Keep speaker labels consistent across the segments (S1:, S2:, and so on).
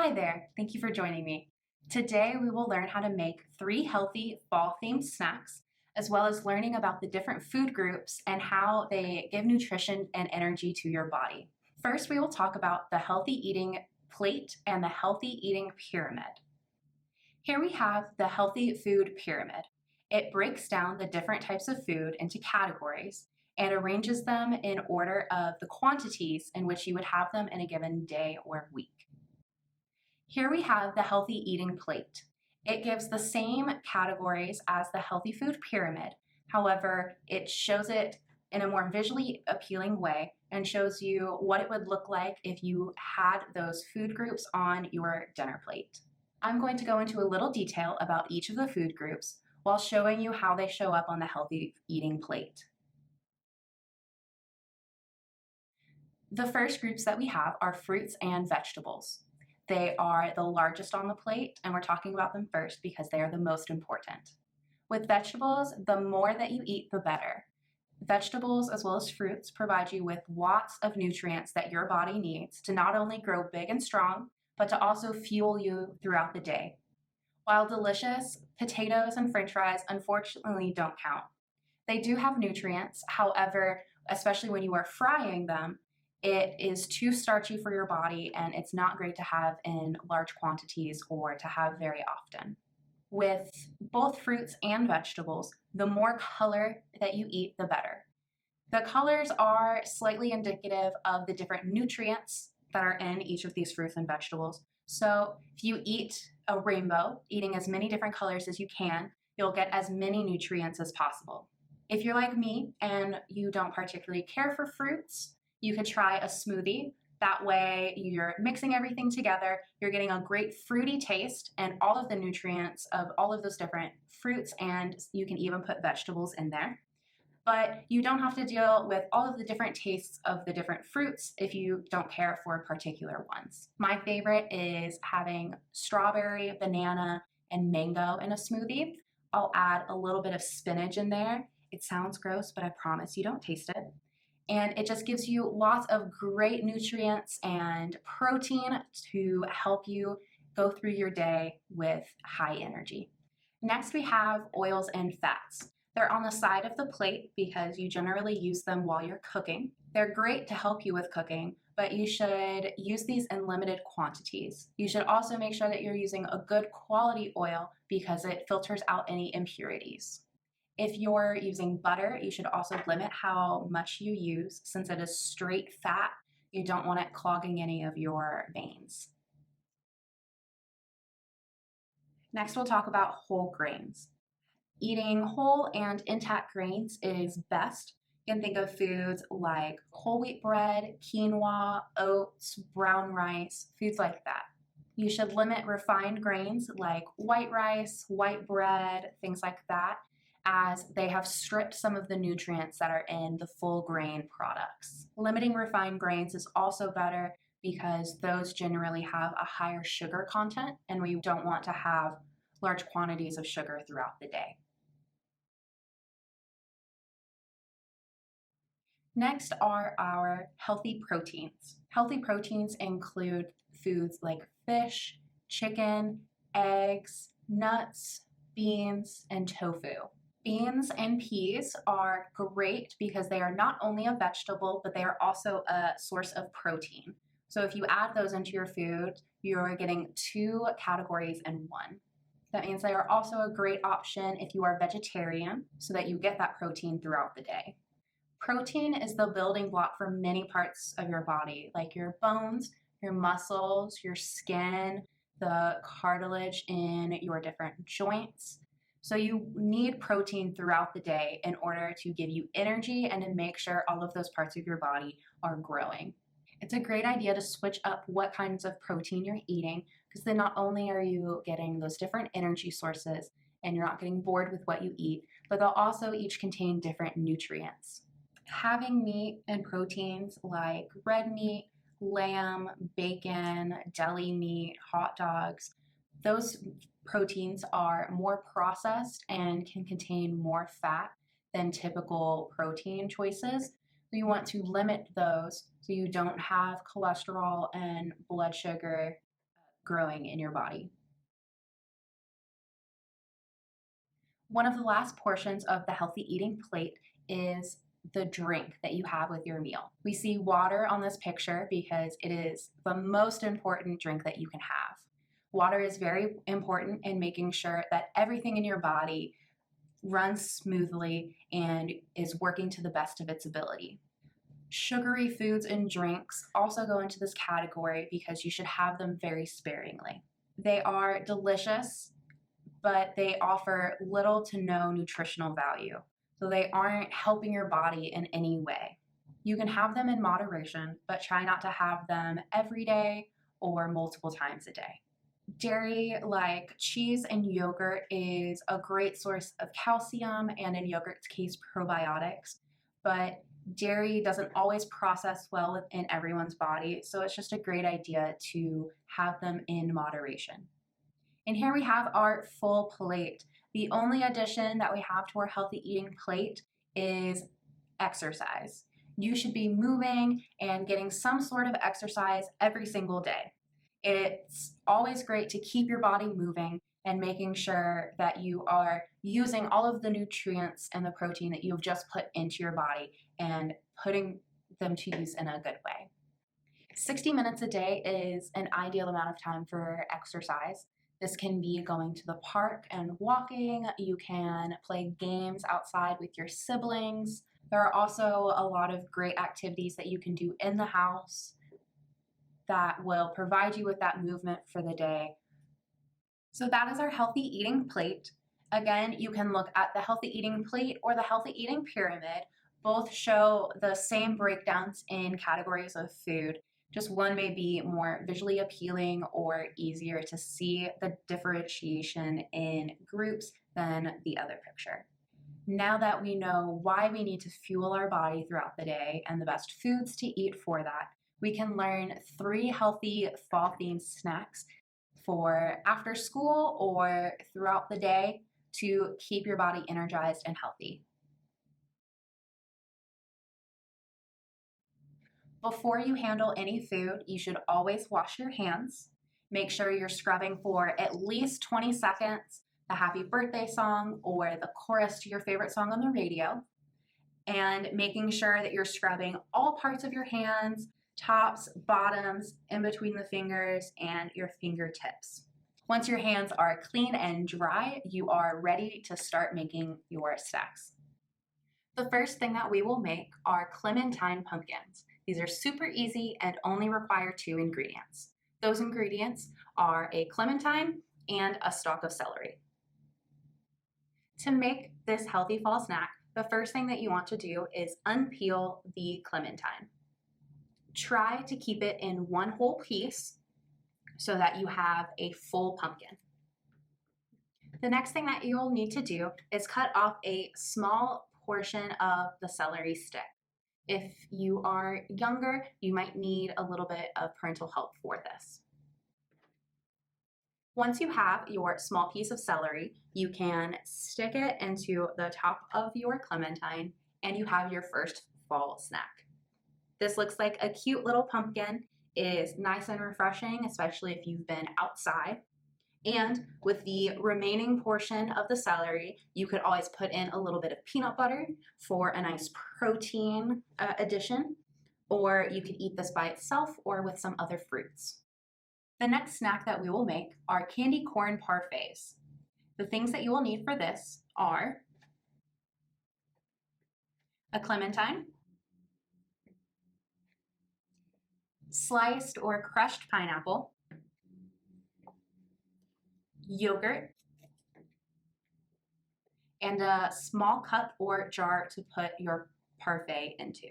S1: Hi there, thank you for joining me. Today we will learn how to make 3 healthy fall-themed snacks, as well as learning about the different food groups and how they give nutrition and energy to your body. First, we will talk about the healthy eating plate and the healthy eating pyramid. Here we have the healthy food pyramid. It breaks down the different types of food into categories and arranges them in order of the quantities in which you would have them in a given day or week. Here we have the healthy eating plate. It gives the same categories as the healthy food pyramid. However, it shows it in a more visually appealing way and shows you what it would look like if you had those food groups on your dinner plate. I'm going to go into a little detail about each of the food groups while showing you how they show up on the healthy eating plate. The first groups that we have are fruits and vegetables. They are the largest on the plate, and we're talking about them first because they are the most important. With vegetables, the more that you eat, the better. Vegetables as well as fruits provide you with lots of nutrients that your body needs to not only grow big and strong, but to also fuel you throughout the day. While delicious, potatoes and french fries unfortunately don't count. They do have nutrients, however, especially when you are frying them, it is too starchy for your body and it's not great to have in large quantities or to have very often. With both fruits and vegetables, the more color that you eat, the better. The colors are slightly indicative of the different nutrients that are in each of these fruits and vegetables. So if you eat a rainbow, eating as many different colors as you can, you'll get as many nutrients as possible. If you're like me and you don't particularly care for fruits, you could try a smoothie. That way you're mixing everything together, you're getting a great fruity taste and all of the nutrients of all of those different fruits, and you can even put vegetables in there. But you don't have to deal with all of the different tastes of the different fruits if you don't care for particular ones. My favorite is having strawberry, banana, and mango in a smoothie. I'll add a little bit of spinach in there. It sounds gross, but I promise you don't taste it. And it just gives you lots of great nutrients and protein to help you go through your day with high energy. Next, we have oils and fats. They're on the side of the plate because you generally use them while you're cooking. They're great to help you with cooking, but you should use these in limited quantities. You should also make sure that you're using a good quality oil because it filters out any impurities. If you're using butter, you should also limit how much you use since it is straight fat. You don't want it clogging any of your veins. Next, we'll talk about whole grains. Eating whole and intact grains is best. You can think of foods like whole wheat bread, quinoa, oats, brown rice, foods like that. You should limit refined grains like white rice, white bread, things like that, as they have stripped some of the nutrients that are in the full grain products. Limiting refined grains is also better because those generally have a higher sugar content and we don't want to have large quantities of sugar throughout the day. Next are our healthy proteins. Healthy proteins include foods like fish, chicken, eggs, nuts, beans, and tofu. Beans and peas are great because they are not only a vegetable, but they are also a source of protein. So if you add those into your food, you're getting 2 categories in one. That means they are also a great option if you are vegetarian so that you get that protein throughout the day. Protein is the building block for many parts of your body, like your bones, your muscles, your skin, the cartilage in your different joints. So you need protein throughout the day in order to give you energy and to make sure all of those parts of your body are growing. It's a great idea to switch up what kinds of protein you're eating because then not only are you getting those different energy sources and you're not getting bored with what you eat, but they'll also each contain different nutrients. Having meat and proteins like red meat, lamb, bacon, deli meat, hot dogs, those proteins are more processed and can contain more fat than typical protein choices. So you want to limit those so you don't have cholesterol and blood sugar growing in your body. One of the last portions of the healthy eating plate is the drink that you have with your meal. We see water on this picture because it is the most important drink that you can have. Water is very important in making sure that everything in your body runs smoothly and is working to the best of its ability. Sugary foods and drinks also go into this category because you should have them very sparingly. They are delicious, but they offer little to no nutritional value. So they aren't helping your body in any way. You can have them in moderation, but try not to have them every day or multiple times a day. Dairy like cheese and yogurt is a great source of calcium and in yogurt's case probiotics, but dairy doesn't always process well within everyone's body, so it's just a great idea to have them in moderation. And here we have our full plate. The only addition that we have to our healthy eating plate is exercise. You should be moving and getting some sort of exercise every single day. It's always great to keep your body moving and making sure that you are using all of the nutrients and the protein that you've just put into your body and putting them to use in a good way. 60 minutes a day is an ideal amount of time for exercise. This can be going to the park and walking. You can play games outside with your siblings. There are also a lot of great activities that you can do in the house that will provide you with that movement for the day. So that is our healthy eating plate. Again, you can look at the healthy eating plate or the healthy eating pyramid. Both show the same breakdowns in categories of food. Just one may be more visually appealing or easier to see the differentiation in groups than the other picture. Now that we know why we need to fuel our body throughout the day and the best foods to eat for that, we can learn 3 healthy fall-themed snacks for after school or throughout the day to keep your body energized and healthy. Before you handle any food, you should always wash your hands. Make sure you're scrubbing for at least 20 seconds, the happy birthday song or the chorus to your favorite song on the radio, and making sure that you're scrubbing all parts of your hands, tops, bottoms, in between the fingers, and your fingertips. Once your hands are clean and dry, you are ready to start making your snacks. The first thing that we will make are clementine pumpkins. These are super easy and only require 2 ingredients. Those ingredients are a clementine and a stalk of celery. To make this healthy fall snack, the first thing that you want to do is unpeel the clementine. Try to keep it in one whole piece so that you have a full pumpkin. The next thing that you'll need to do is cut off a small portion of the celery stick. If you are younger, you might need a little bit of parental help for this. Once you have your small piece of celery, you can stick it into the top of your clementine and you have your first fall snack. This looks like a cute little pumpkin. It is nice and refreshing, especially if you've been outside. And with the remaining portion of the celery, you could always put in a little bit of peanut butter for a nice protein addition, or you could eat this by itself or with some other fruits. The next snack that we will make are candy corn parfaits. The things that you will need for this are a clementine, sliced or crushed pineapple, yogurt, and a small cup or jar to put your parfait into.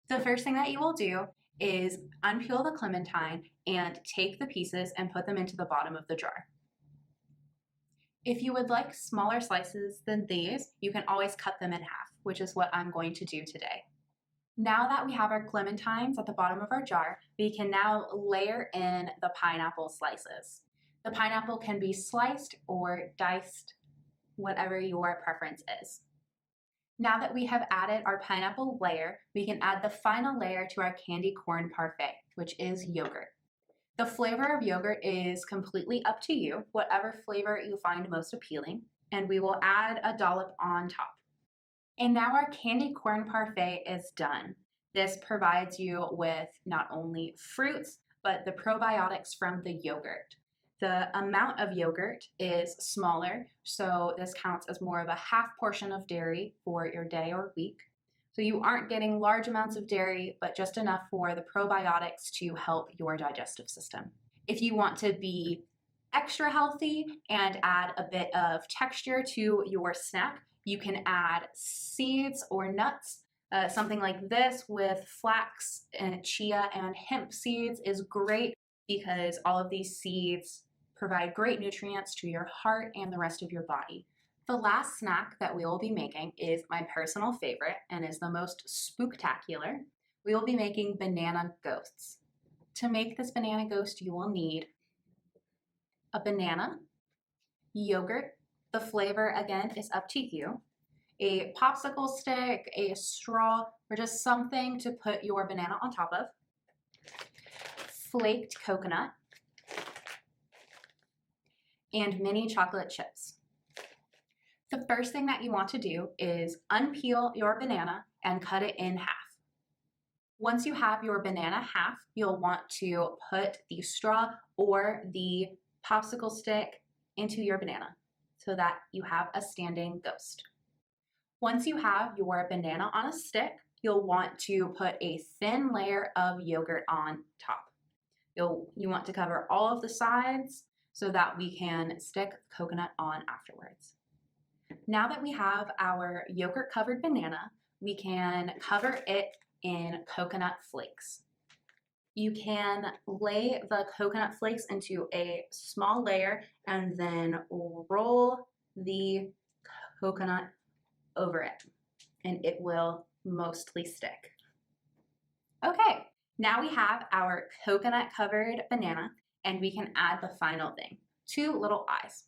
S1: The first thing that you will do is unpeel the clementine and take the pieces and put them into the bottom of the jar. If you would like smaller slices than these, you can always cut them in half, which is what I'm going to do today. Now that we have our clementines at the bottom of our jar, we can now layer in the pineapple slices. The pineapple can be sliced or diced, whatever your preference is. Now that we have added our pineapple layer, we can add the final layer to our candy corn parfait, which is yogurt. The flavor of yogurt is completely up to you, whatever flavor you find most appealing, and we will add a dollop on top. And now our candy corn parfait is done. This provides you with not only fruits, but the probiotics from the yogurt. The amount of yogurt is smaller, so this counts as more of a half portion of dairy for your day or week. So you aren't getting large amounts of dairy, but just enough for the probiotics to help your digestive system. If you want to be extra healthy and add a bit of texture to your snack, you can add seeds or nuts. Something like this with flax and chia and hemp seeds is great because all of these seeds provide great nutrients to your heart and the rest of your body. The last snack that we will be making is my personal favorite and is the most spooktacular. We will be making banana ghosts. To make this banana ghost, you will need a banana, yogurt, the flavor again is up to you, a popsicle stick, a straw, or just something to put your banana on top of, flaked coconut, and mini chocolate chips. The first thing that you want to do is unpeel your banana and cut it in half. Once you have your banana half, you'll want to put the straw or the popsicle stick into your banana so that you have a standing ghost. Once you have your banana on a stick, you'll want to put a thin layer of yogurt on top. You want to cover all of the sides so that we can stick coconut on afterwards. Now that we have our yogurt covered banana, we can cover it in coconut flakes. You can lay the coconut flakes into a small layer and then roll the coconut over it, and it will mostly stick. Okay, now we have our coconut covered banana, and we can add the final thing, 2 little eyes.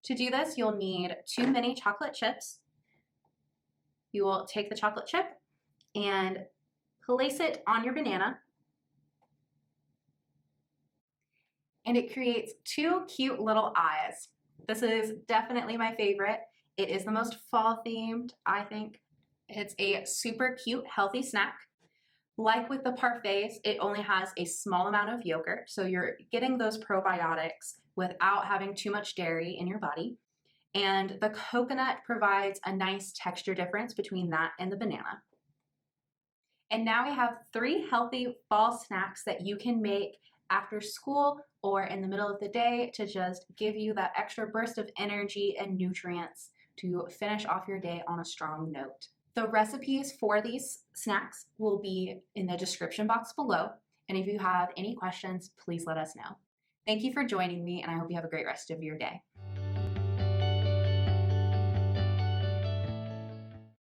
S1: To do this, you'll need 2 mini chocolate chips. You will take the chocolate chip and place it on your banana, and it creates 2 cute little eyes. This is definitely my favorite. It is the most fall themed, I think. It's a super cute, healthy snack. Like with the parfaits, it only has a small amount of yogurt, so you're getting those probiotics without having too much dairy in your body. And the coconut provides a nice texture difference between that and the banana. And now we have 3 healthy fall snacks that you can make after school or in the middle of the day to just give you that extra burst of energy and nutrients to finish off your day on a strong note. The recipes for these snacks will be in the description box below, and if you have any questions, please let us know. Thank you for joining me, and I hope you have a great rest of your day.